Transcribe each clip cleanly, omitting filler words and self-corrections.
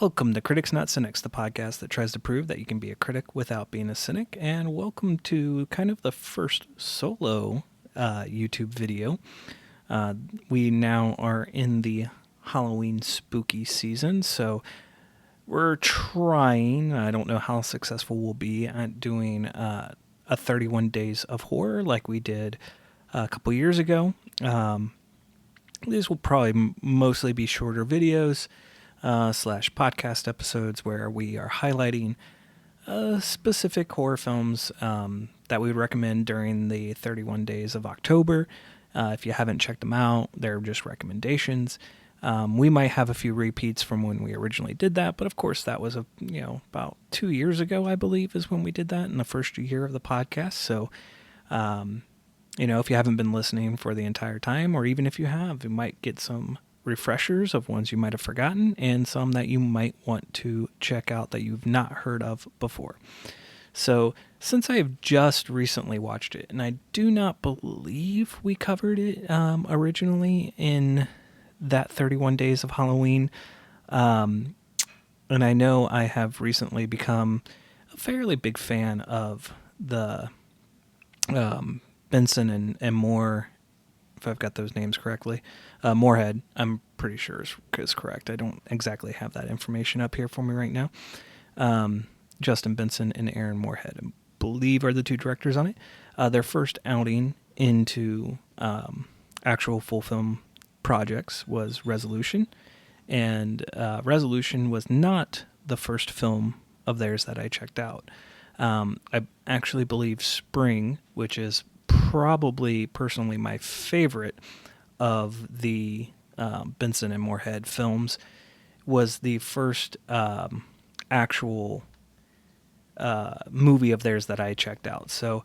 Welcome to Critics Not Cynics, the podcast that tries to prove that you can be a critic without being a cynic. And welcome to kind of the first solo YouTube video. We now are in the Halloween spooky season, so we're trying, I don't know how successful we'll be at doing a 31 Days of Horror like we did a couple years ago. These will probably mostly be shorter videos. Slash podcast episodes where we are highlighting specific horror films that we would recommend during the 31 days of October. If you haven't checked them out, they're just recommendations. We might have a few repeats from when we originally did that, but of course that was about 2 years ago, I believe, is when we did that in the first year of the podcast. So, if you haven't been listening for the entire time, or even if you have, you might get some refreshers of ones you might have forgotten and some that you might want to check out that you've not heard of before. So since I have just recently watched it, and I do not believe we covered it originally in that 31 Days of Halloween, and I know I have recently become a fairly big fan of the Benson and Moore, if I've got those names correctly. Moorhead, I'm pretty sure is correct. I don't exactly have that information up here for me right now. Justin Benson and Aaron Moorhead, I believe, are the two directors on it. Their first outing into actual full film projects was Resolution. And Resolution was not the first film of theirs that I checked out. I actually believe Spring, which is probably personally my favorite of the Benson and Moorhead films, was the first actual movie of theirs that I checked out. So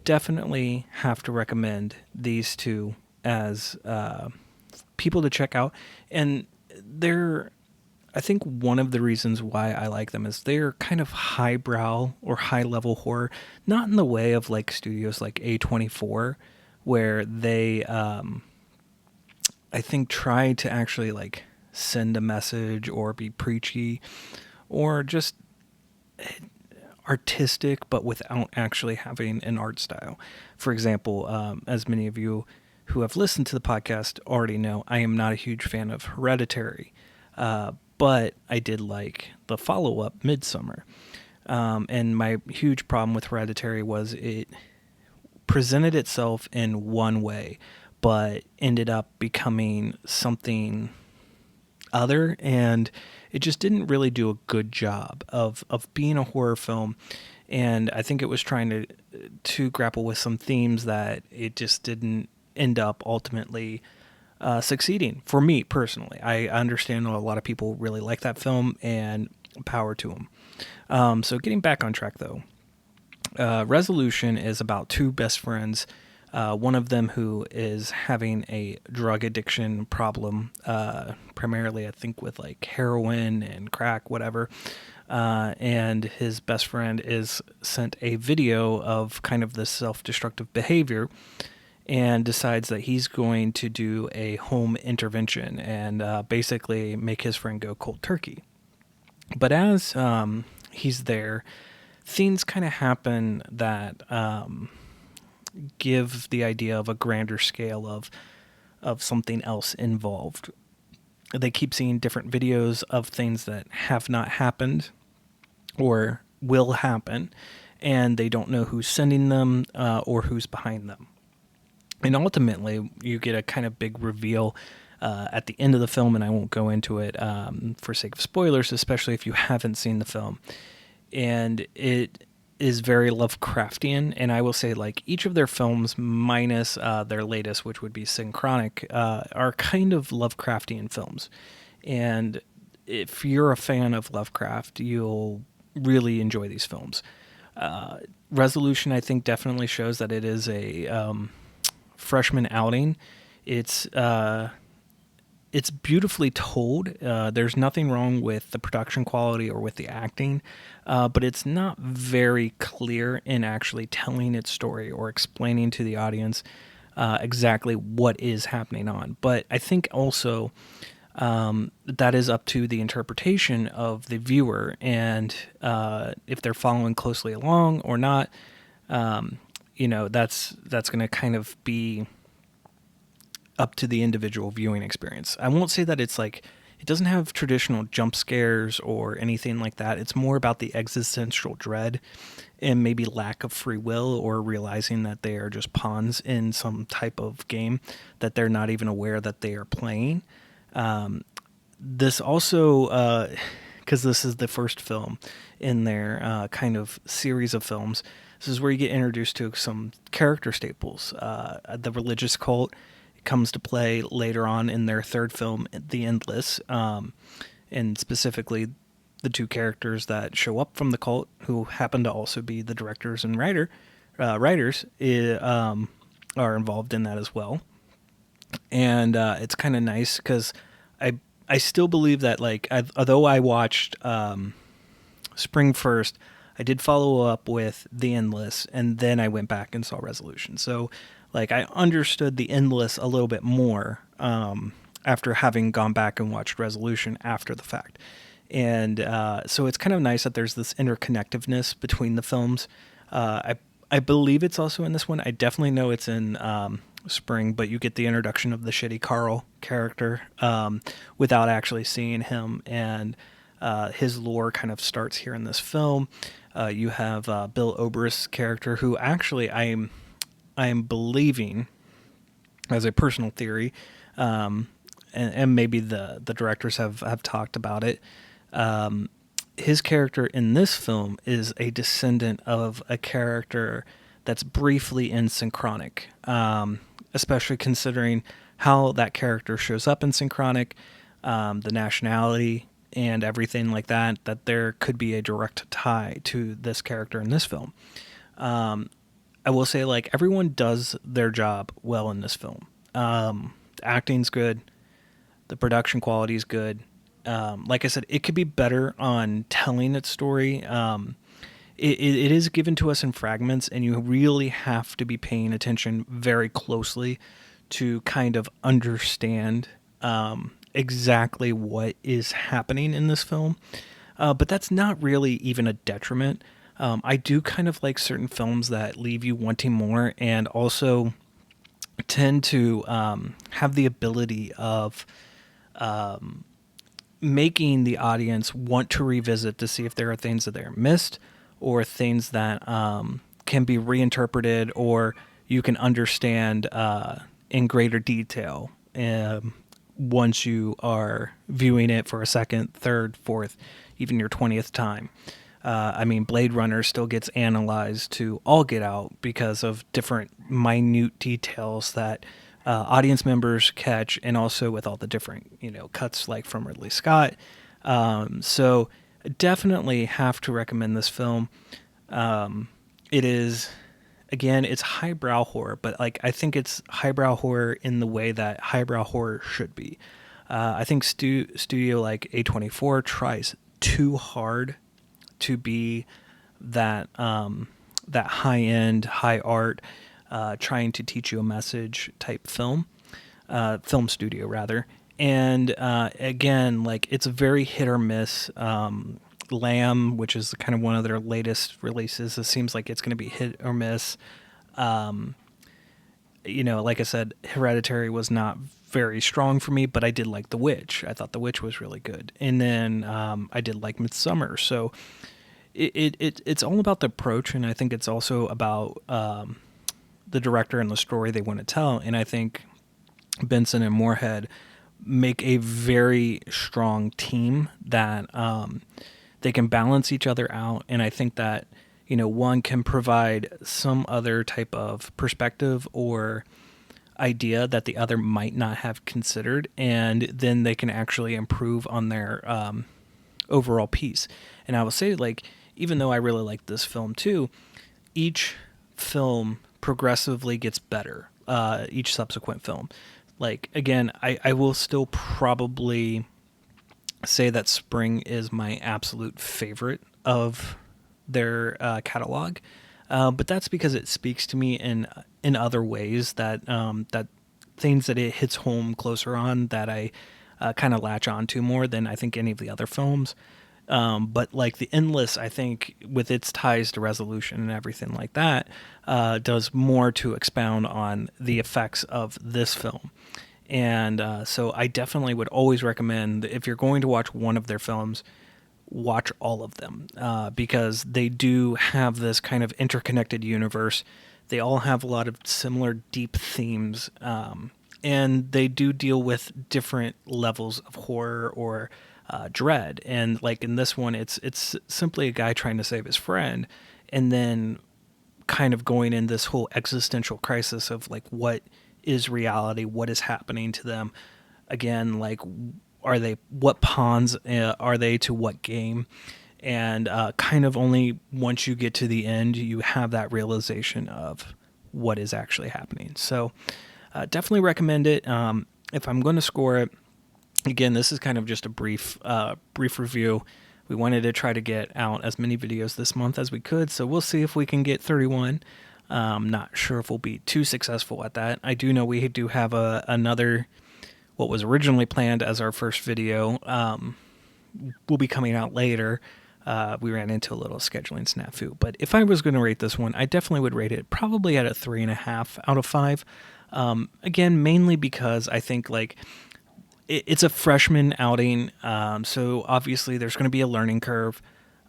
definitely have to recommend these two as people to check out. And I think one of the reasons why I like them is they're kind of highbrow or high-level horror, not in the way of like studios like A24, where they, I think, try to actually like send a message or be preachy or just artistic, but without actually having an art style. For example, as many of you who have listened to the podcast already know, I am not a huge fan of Hereditary. But I did like the follow-up, Midsummer. And my huge problem with Hereditary was it presented itself in one way, but ended up becoming something other, and it just didn't really do a good job of being a horror film. And I think it was trying to grapple with some themes that it just didn't end up ultimately succeeding for me personally. I understand a lot of people really like that film, and power to them. So getting back on track though, Resolution is about two best friends, one of them who is having a drug addiction problem, primarily I think with like heroin and crack, whatever. And his best friend is sent a video of kind of this self-destructive behavior, and decides that he's going to do a home intervention and basically make his friend go cold turkey. But as he's there, things kind of happen that give the idea of a grander scale of something else involved. They keep seeing different videos of things that have not happened or will happen, and they don't know who's sending them or who's behind them. And ultimately, you get a kind of big reveal at the end of the film, and I won't go into it for sake of spoilers, especially if you haven't seen the film. And it is very Lovecraftian, and I will say, like, each of their films, minus their latest, which would be Synchronic, are kind of Lovecraftian films. And if you're a fan of Lovecraft, you'll really enjoy these films. Resolution, I think, definitely shows that it is a freshman outing. It's beautifully told. There's nothing wrong with the production quality or with the acting, but it's not very clear in actually telling its story or explaining to the audience exactly what is happening on. But I think also that is up to the interpretation of the viewer, and if they're following closely along or not. That's going to kind of be up to the individual viewing experience. I won't say that it's like it doesn't have traditional jump scares or anything like that. It's more about the existential dread and maybe lack of free will, or realizing that they are just pawns in some type of game that they're not even aware that they are playing. This also, because this is the first film in their kind of series of films, this is where you get introduced to some character staples. The religious cult comes to play later on in their third film, The Endless, and specifically the two characters that show up from the cult, who happen to also be the directors and writers, are involved in that as well. And it's kind of nice because I still believe that, like, although I watched Spring first, I did follow up with The Endless, and then I went back and saw Resolution. So, like, I understood The Endless a little bit more after having gone back and watched Resolution after the fact. And so it's kind of nice that there's this interconnectiveness between the films. I believe it's also in this one. I definitely know it's in Spring, but you get the introduction of the shitty Carl character without actually seeing him, and his lore kind of starts here in this film. You have Bill Oberst's character, who actually I am believing, as a personal theory, and maybe the directors have talked about it. His character in this film is a descendant of a character that's briefly in Synchronic, especially considering how that character shows up in Synchronic, the nationality and everything like that, that there could be a direct tie to this character in this film. I will say, like, everyone does their job well in this film. The acting's good. The production quality is good. Like I said, it could be better on telling its story. It is given to us in fragments, and you really have to be paying attention very closely to kind of understand exactly what is happening in this film. But that's not really even a detriment. I do kind of like certain films that leave you wanting more, and also tend to have the ability of making the audience want to revisit to see if there are things that they're missed, or things that can be reinterpreted, or you can understand in greater detail once you are viewing it for a second, third, fourth, even your 20th time. I mean, Blade Runner still gets analyzed to all get out because of different minute details that audience members catch, and also with all the different, cuts, like from Ridley Scott. So definitely have to recommend this film. It is, again, it's highbrow horror, but like, I think it's highbrow horror in the way that highbrow horror should be. I think studio like A24 tries too hard to be that that high end, high art, trying to teach you a message type film studio rather. And again, like, it's a very hit or miss. Lamb, which is kind of one of their latest releases, it seems like it's going to be hit or miss. Like I said, Hereditary was not very strong for me, but I did like The Witch. I thought The Witch was really good. And then I did like Midsommar. So it's all about the approach, and I think it's also about the director and the story they want to tell. And I think Benson and Moorhead make a very strong team that they can balance each other out. And I think that, one can provide some other type of perspective or idea that the other might not have considered, and then they can actually improve on their overall piece. And I will say, like, even though I really like this film too, each film progressively gets better, each subsequent film. Like, again, I will still probably say that Spring is my absolute favorite of their catalog, but that's because it speaks to me in other ways that that things that it hits home closer on that I kind of latch on to more than I think any of the other films. But like The Endless, I think with its ties to resolution and everything like that, does more to expound on the effects of this film. And so I definitely would always recommend, if you're going to watch one of their films, watch all of them, because they do have this kind of interconnected universe. They all have a lot of similar deep themes, and they do deal with different levels of horror or dread. And like in this one, it's simply a guy trying to save his friend, and then kind of going in this whole existential crisis of like, what is reality, what is happening to them. Again, like, are they, what pawns are they to what game? And kind of only once you get to the end, you have that realization of what is actually happening. So definitely recommend it. If I'm going to score it, again, this is kind of just a brief review. We wanted to try to get out as many videos this month as we could, so we'll see if we can get 31. Not sure if we'll be too successful at that. I do know we do have another, what was originally planned as our first video, will be coming out later. We ran into a little scheduling snafu. But if I was going to rate this one, I definitely would rate it probably at a 3.5 out of 5. Again, mainly because I think like it's a freshman outing, so obviously there's going to be a learning curve.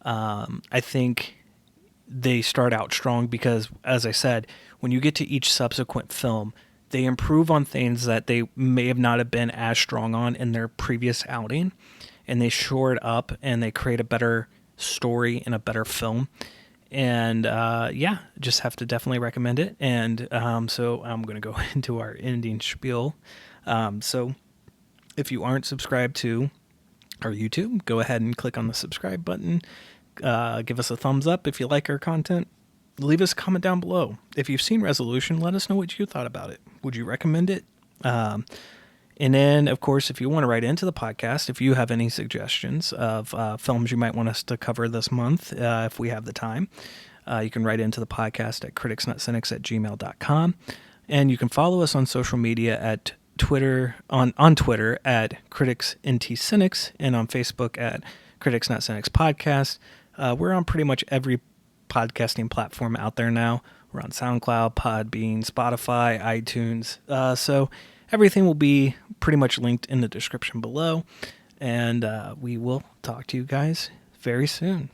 I think they start out strong because, as I said, when you get to each subsequent film, they improve on things that they may have not have been as strong on in their previous outing, and they shore it up and they create a better story and a better film. And yeah, just have to definitely recommend it. And so I'm going to go into our ending spiel. So if you aren't subscribed to our YouTube, go ahead and click on the subscribe button. Give us a thumbs up if you like our content. Leave us a comment down below. If you've seen Resolution, let us know what you thought about it. Would you recommend it? And then, of course, if you want to write into the podcast, if you have any suggestions of films you might want us to cover this month, if we have the time, you can write into the podcast at criticsnotcynics@gmail.com. And you can follow us on social media at Twitter, on Twitter at criticsnotcynics, and on Facebook at Critics Not Cynics Podcast. We're on pretty much every podcasting platform out there now. We're on SoundCloud, Podbean, Spotify, iTunes. So everything will be pretty much linked in the description below. And we will talk to you guys very soon.